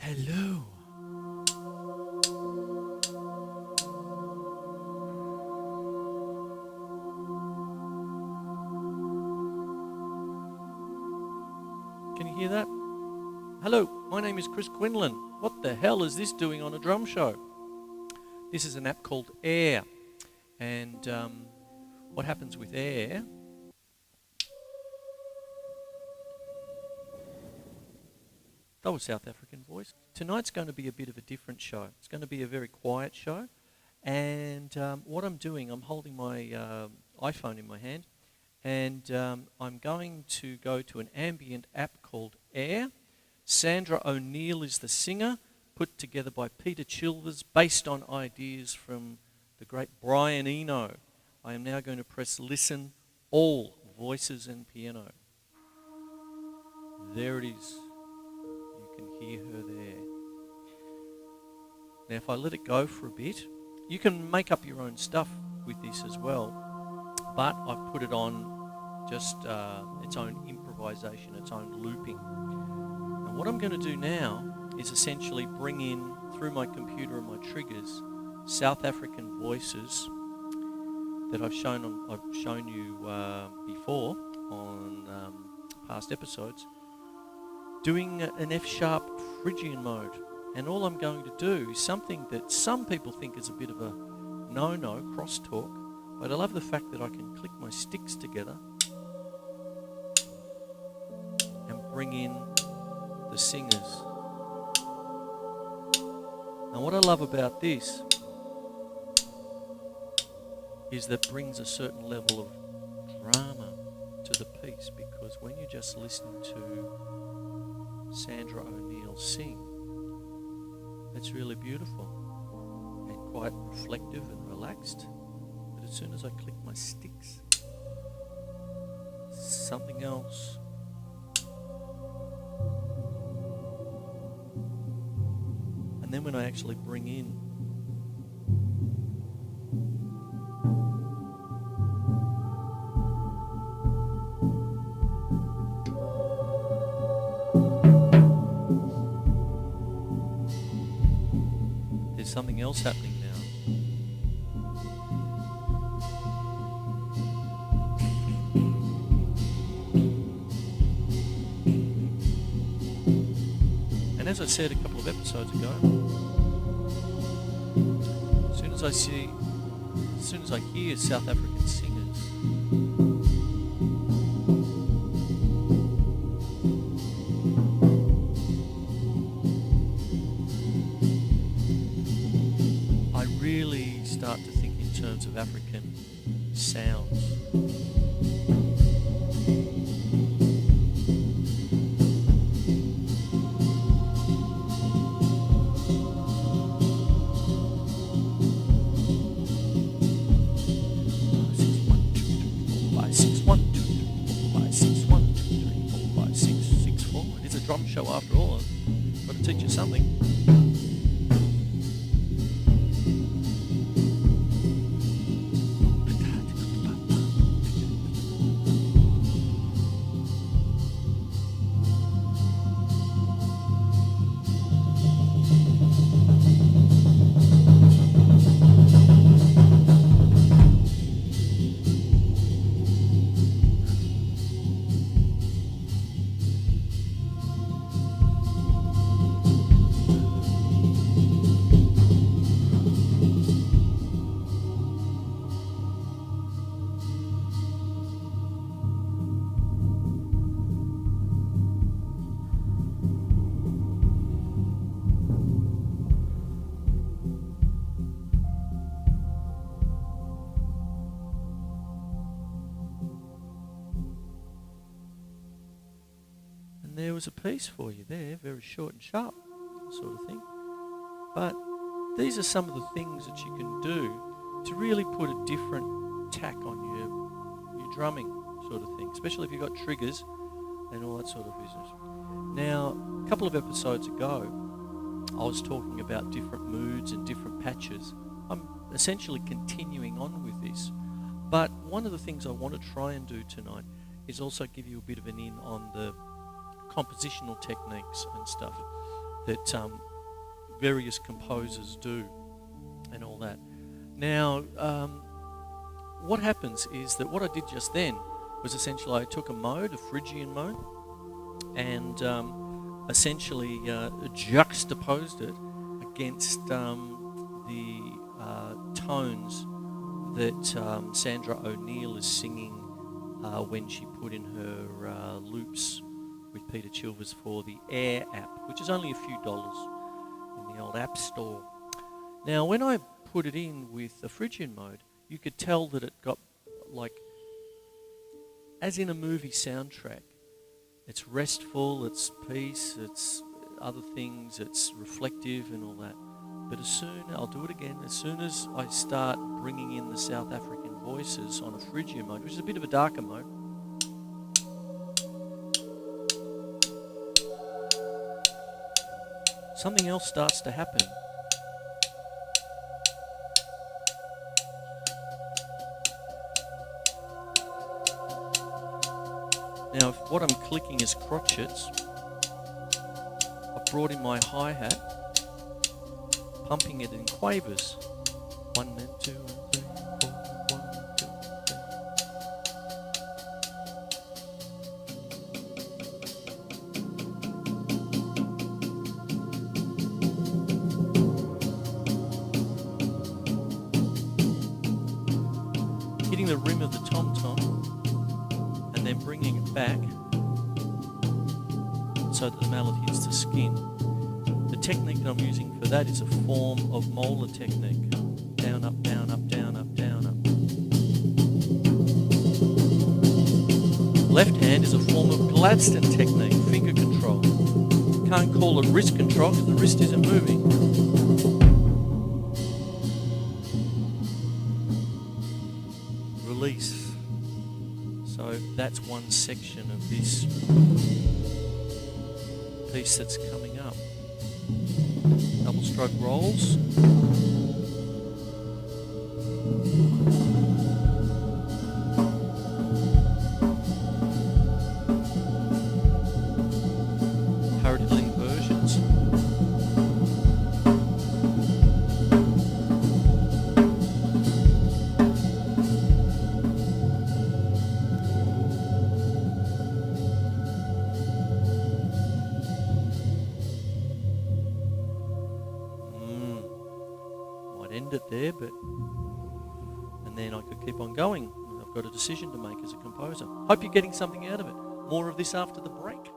Hello. Can you hear that? Hello, my name is Quinlan. What the hell is this doing on a drum show? This is an app called Air. And what happens with Air... That was South African voice. Tonight's going to be a bit of a different show. It's going to be a very quiet show. And what I'm doing, I'm holding my iPhone in my hand. And I'm going to go to an ambient app called Air. Sandra O'Neill is the singer, put together by Peter Chilvers, based on ideas from the great Brian Eno. I am now going to press listen, all voices and piano. There it is. You can hear her there. Now if I let it go for a bit, you can make up your own stuff with this as well, but I've put it on just its own improvisation, its own looping. And what I'm going to do now is essentially bring in, through my computer and my triggers, South African voices that I've shown you before on past episodes, doing an F-sharp Phrygian mode. And all I'm going to do is something that some people think is a bit of a no-no, crosstalk, but I love the fact that I can click my sticks together and bring in the singers. And what I love about this is that brings a certain level of drama to the piece, because when you're just listening to Sandra O'Neill sing, it's really beautiful and quite reflective and relaxed. But as soon as I click my sticks, something else. And then when I actually bring in something else happening now. And as I said a couple of episodes ago, as soon as I hear South African singers, start to think in terms of African sounds. It is a drum show after all. I've got to teach you something. There was a piece for you there, very short and sharp sort of thing. But these are some of the things that you can do to really put a different tack on your drumming sort of thing, especially if you've got triggers and all that sort of business. Now, a couple of episodes ago, I was talking about different moods and different patches. I'm essentially continuing on with this. But one of the things I want to try and do tonight is also give you a bit of an in on the compositional techniques and stuff. that various composers do and all that. Now, what happens is that what I did just then was essentially I took a mode, a Phrygian mode, and essentially juxtaposed it against the tones that Sandra O'Neill is singing when she put in her loops with Peter Chilvers for the Air app, which is only a few dollars in the old App Store. Now, when I put it in with the Phrygian mode, you could tell that it got like, as in a movie soundtrack, it's restful, it's peace, it's other things, it's reflective and all that. But I'll do it again, as soon as I start bringing in the South African voices on a Phrygian mode, which is a bit of a darker mode, something else starts to happen. Now, if what I'm clicking is crotchets, I've brought in my hi-hat, pumping it in quavers. 1 and 2 and 3, 4, 1, 2, 3. Hitting the rim of the tom-tom and then bringing it back so that the mallet hits the skin. The technique that I'm using for that is a form of molar technique. Down, up, down, up, down, up, down, up. Left hand is a form of Gladstone technique, finger control. Can't call it wrist control because the wrist isn't moving. Release. So that's one section of this piece that's coming up. Double stroke rolls. Paradiddle inversions. End it there, and then I could keep on going. I've got a decision to make as a composer. Hope you're getting something out of it. More of this after the break.